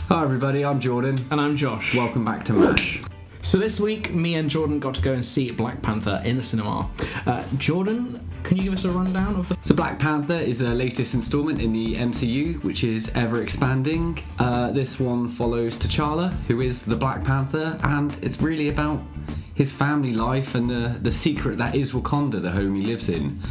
Hi everybody, I'm Jordan. And I'm Josh. Welcome back to MASH. So this week, me and Jordan got to go and see Black Panther in the cinema. Jordan, can you give us a rundown of the... So Black Panther is the latest instalment in the MCU, which is ever expanding. This one follows T'Challa, who is the Black Panther, and it's really about his family life and the secret that is Wakanda, the home he lives in.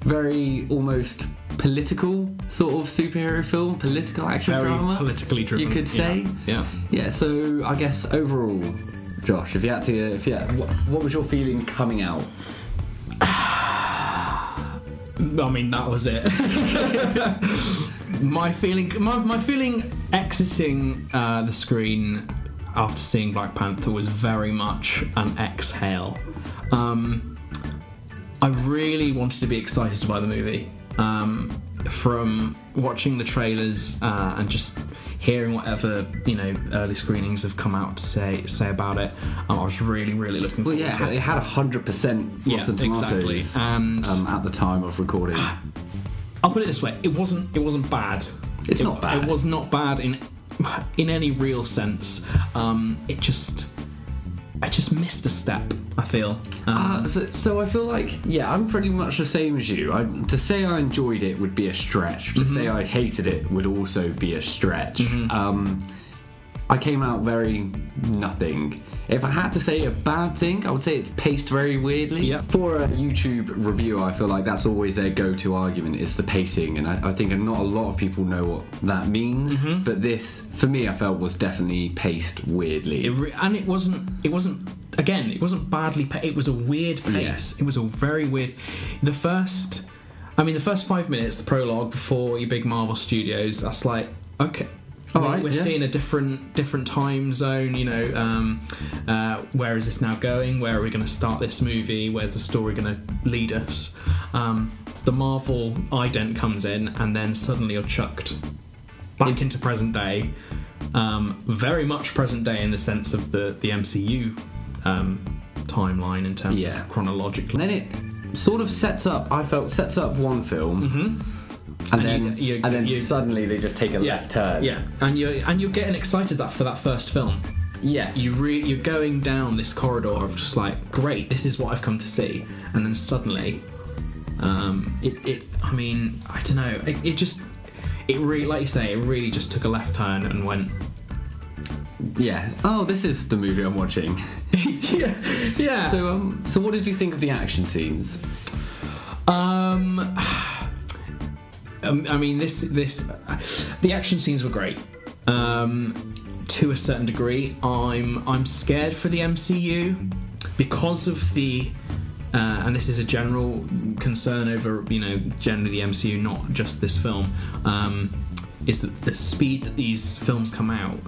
Very almost political sort of superhero film, political action drama. Very politically driven, you could say. Yeah. So I guess overall, Josh, what was your feeling coming out? I mean, that was it. my feeling exiting the screen after seeing Black Panther was very much an exhale. I really wanted to be excited by the movie. From watching the trailers and just hearing whatever early screenings have come out to say about it, I was really looking forward to it. It had 100% Rotten Tomatoes, exactly. And at the time of recording. I'll put it this way: it wasn't bad. It's not bad. It was not bad in any real sense. I just missed a step, I feel. So I feel like, I'm pretty much the same as you. To say I enjoyed it would be a stretch. To say I hated it would also be a stretch. I came out very nothing. If I had to say a bad thing, I would say it's paced very weirdly. Yep. For a YouTube reviewer, I feel like that's always their go-to argument, is the pacing, and I think not a lot of people know what that means. But this, for me, I felt was definitely paced weirdly. It wasn't badly paced. It was a weird pace. Yeah. It was a very weird. The first 5 minutes, the prologue before your big Marvel Studios, that's like, okay. We're seeing a different time zone, where is this now going? Where are we going to start this movie? Where's the story going to lead us? The Marvel ident comes in, and then suddenly you're chucked back into present day. Very much present day in the sense of the MCU timeline in terms of chronologically. And then it sort of sets up one film. And then suddenly they just take a left turn. Yeah, and you're getting excited for that first film. Yes. You're going down this corridor of just like, great, this is what I've come to see, and then suddenly, I don't know, it really, like you say, it really just took a left turn and went. Yeah. Oh, this is the movie I'm watching. Yeah. So what did you think of the action scenes? The action scenes were great. To a certain degree, I'm scared for the MCU because of the, and this is a general concern over generally the MCU, not just this film, is that the speed that these films come out,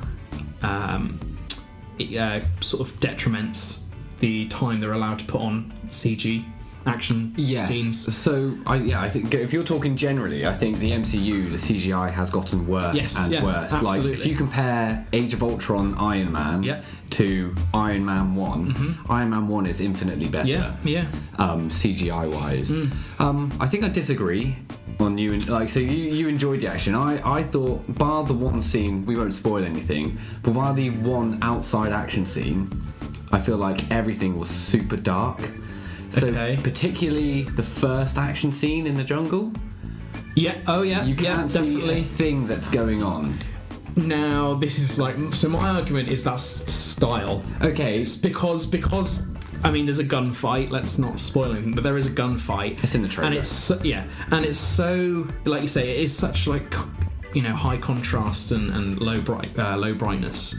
it sort of detriments the time they're allowed to put on CG action scenes. So I think if you're talking generally, I think the MCU, the CGI has gotten worse and worse. Absolutely. Like if you compare Age of Ultron Iron Man to Iron Man 1, Iron Man 1 is infinitely better. CGI wise. I think I disagree on you. So you enjoyed the action. I thought, bar the one scene, we won't spoil anything, but bar the one outside action scene, I feel like everything was super dark. So particularly the first action scene in the jungle. You can't see a thing that's going on. Now this is so my argument is that's style. Okay. It's because there's a gunfight. Let's not spoil anything, but there is a gunfight. It's in the trailer. And it's so, like you say, it is such high contrast and low brightness.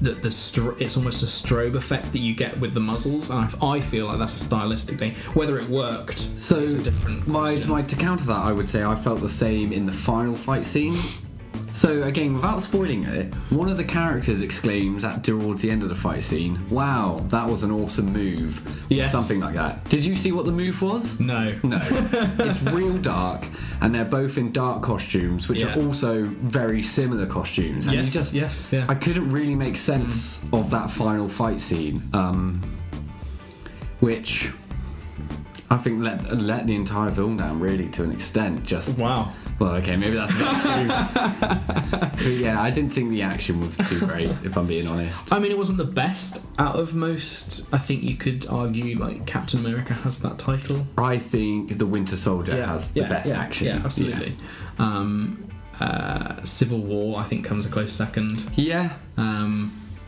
That it's almost a strobe effect that you get with the muzzles, and I feel like that's a stylistic thing. Whether it worked, so is a different question. To counter that, I would say I felt the same in the final fight scene. So again, without spoiling it, one of the characters exclaims towards the end of the fight scene, "Wow, that was an awesome move." Yes. Something like that. Did you see what the move was? No. It's real dark, and they're both in dark costumes, which are also very similar costumes. And I couldn't really make sense of that final fight scene, which I think let the entire film down really to an extent. Wow. Well, okay, maybe that's a bit extreme. But yeah, I didn't think the action was too great, if I'm being honest. I mean, it wasn't the best out of most. I think you could argue like Captain America has that title. I think the Winter Soldier has the best action. Yeah, absolutely. Civil War, I think, comes a close second. Yeah.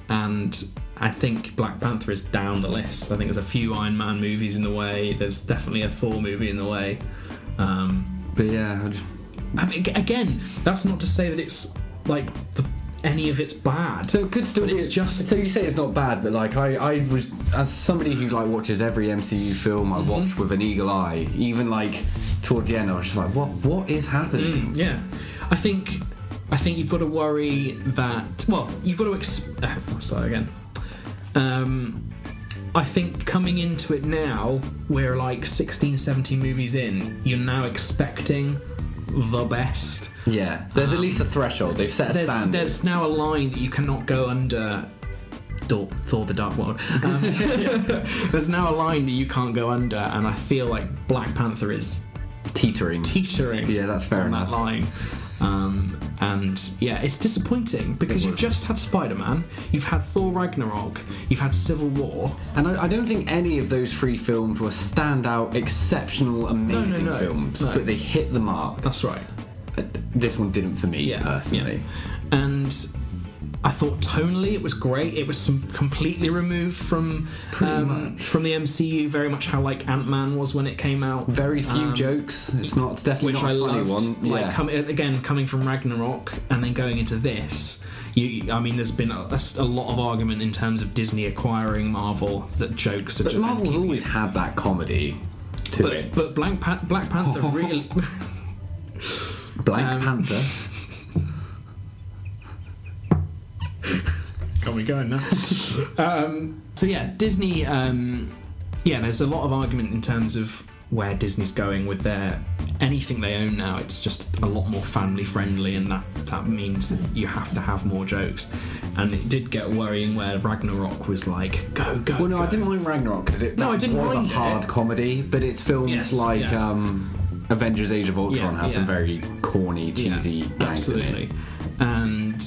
And I think Black Panther is down the list. I think there's a few Iron Man movies in the way. There's definitely a Thor movie in the way. But yeah, I mean, again, that's not to say that it's like any of it's bad. So it could still be. It's just. So you say it's not bad, but like I was, as somebody who like watches every MCU film, I watch with an eagle eye. Even like towards the end, I was just like, what is happening? Yeah, I think you've got to worry that. Well, you've got to. Let's start again. I think coming into it now, we're like 16, 17 movies in, you're now expecting the best. Yeah, there's at least a threshold. They've set a standard. There's now a line that you cannot go under. Thor: The Dark World. There's now a line that you can't go under, and I feel like Black Panther is teetering. Yeah, that's fair enough. That line. And yeah, it's disappointing because you've just had Spider-Man, you've had Thor Ragnarok, you've had Civil War, and I don't think any of those three films were standout, exceptional, amazing films, but they hit the mark. That's right. This one didn't for me personally. Yeah. And I thought tonally it was great. It was completely removed from the MCU, very much how like Ant-Man was when it came out. Very few jokes. It's definitely which not a funny loved. one. Like coming from Ragnarok and then going into this. I mean, there's been a lot of argument in terms of Disney acquiring Marvel that jokes are. But Marvel's always had that comedy to it. But Black Panther really. Black Panther. Got me going now. So yeah, Disney. There's a lot of argument in terms of where Disney's going with anything they own now. It's just a lot more family friendly, and that means that you have to have more jokes. And it did get worrying where Ragnarok was like, go. Well, no, I didn't mind Ragnarok because I didn't mind a hard comedy, but it's films Avengers: Age of Ultron has some very corny, cheesy gags in it. And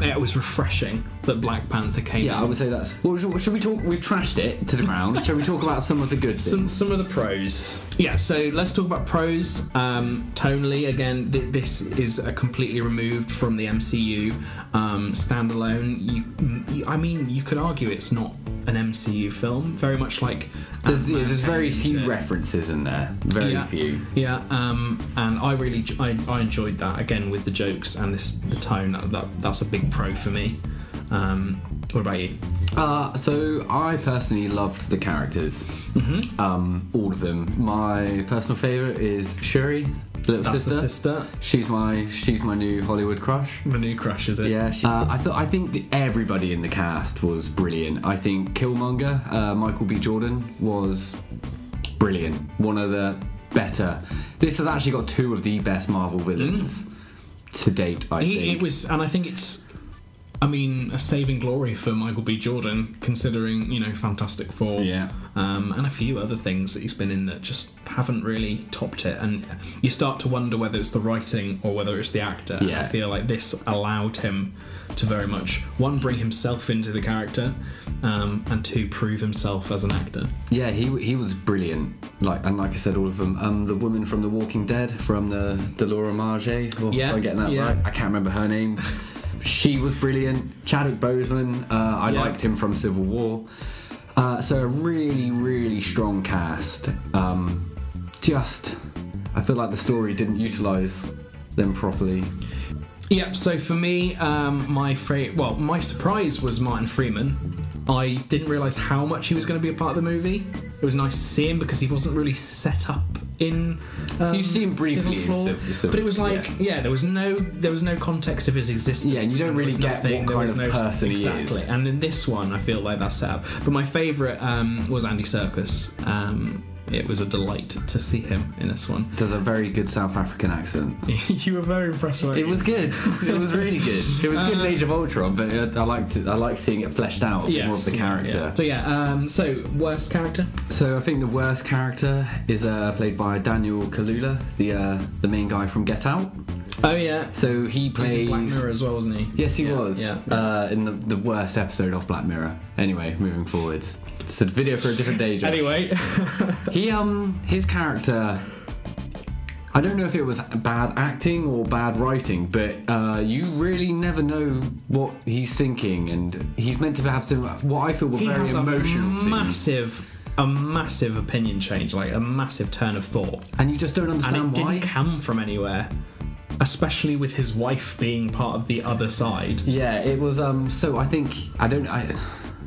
it was refreshing that Black Panther came in. Yeah, I would say that's... Well, should we talk... We've trashed it to the ground. Shall we talk about some of the good things? Some of the pros. Yeah, so let's talk about pros. Tonally, again, this is completely removed from the MCU. Standalone. I mean, you could argue it's not an MCU film. Very much like... There's very few references in there. Very few. Yeah, and I enjoyed that, again, with the jokes and the tone. That's a big pro for me. What about you? So I personally loved the characters. All of them. My personal favourite is Shuri, the little sister. The sister. She's my new Hollywood crush. The new crush, is it? Yeah. I think everybody in the cast was brilliant. I think Killmonger, Michael B. Jordan, was brilliant. One of the better. This has actually got two of the best Marvel villains to date. I think it was, and I think it's. I mean, a saving glory for Michael B. Jordan, considering, Fantastic Four, and a few other things that he's been in that just haven't really topped it. And you start to wonder whether it's the writing or whether it's the actor. Yeah. And I feel like this allowed him to very much, one, bring himself into the character, and two, prove himself as an actor. Yeah, he was brilliant. Like I said, all of them. The woman from The Walking Dead, from the Delora Marge. Am I getting that right? I can't remember her name. She was brilliant. Chadwick Boseman, I liked him from Civil War. So a really, really strong cast. I feel like the story didn't utilise them properly. Yeah, so for me, my surprise was Martin Freeman. I didn't realise how much he was going to be a part of the movie. It was nice to see him because he wasn't really set up in. You see him briefly, but it was like, there was no context of his existence. Yeah, and you don't really get what kind of person he is. And in this one, I feel like that's set up. But my favourite was Andy Serkis. It was a delight to see him in this one. Does a very good South African accent. You were very impressed, weren't you? It was good. It was really good. It was good in Age of Ultron, but I liked seeing it fleshed out more of the character. Yeah. So worst character? So I think the worst character is played by Daniel Kaluuya, the main guy from Get Out. Oh yeah. So he plays in Black Mirror as well, wasn't he? Yes, he was. Yeah. In the worst episode of Black Mirror. Anyway, moving forward. It's a video for a different day. Josh. Anyway, his character. I don't know if it was bad acting or bad writing, but you really never know what he's thinking, and he's meant to have some what I feel were very emotional scenes. A massive opinion change, like a massive turn of thought, and you just don't understand why. And it didn't come from anywhere, especially with his wife being part of the other side. Yeah, it was. So I think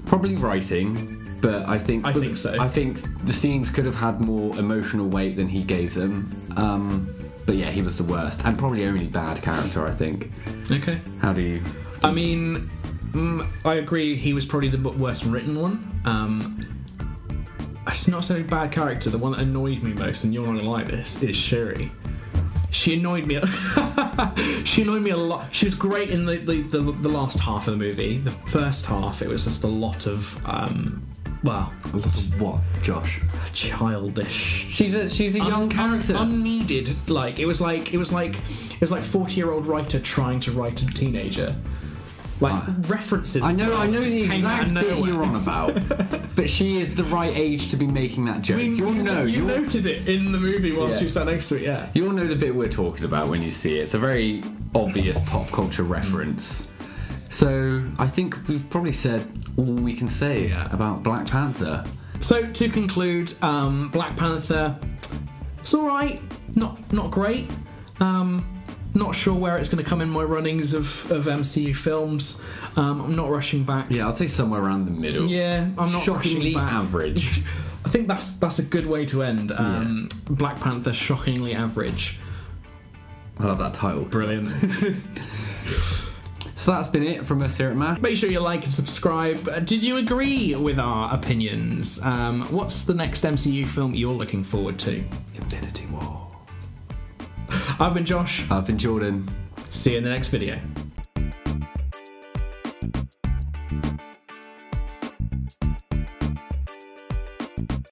probably writing. But I think so. I think the scenes could have had more emotional weight than he gave them. But yeah, he was the worst, and probably only bad character, I think. Okay. How do you? I mean, I agree. He was probably the worst written one. It's not so bad character. The one that annoyed me most, and you're not gonna like this, is Shuri. She annoyed me. She annoyed me a lot. She was great in the last half of the movie. The first half, it was just a lot of a lot of what, Josh? Childish. She's a young character. Unneeded. Like it was like 40-year-old writer trying to write a teenager. Like references. I know the exact bit you're on about, but she is the right age to be making that joke. You noted it in the movie whilst you sat next to it. Yeah. You'll know the bit we're talking about when you see it. It's a very obvious pop culture reference. So I think we've probably said all we can say about Black Panther. So to conclude, Black Panther, it's all right, not great. Not sure where it's going to come in my runnings of MCU films. I'm not rushing back. Yeah, I'd say somewhere around the middle. Yeah, I'm not shockingly rushing back. Average. I think that's a good way to end. Black Panther, shockingly average. I love that title. Brilliant. So that's been it from us here at MASH. Make sure you like and subscribe. Did you agree with our opinions? What's the next MCU film you're looking forward to? Infinity War. I've been Josh. I've been Jordan. See you in the next video.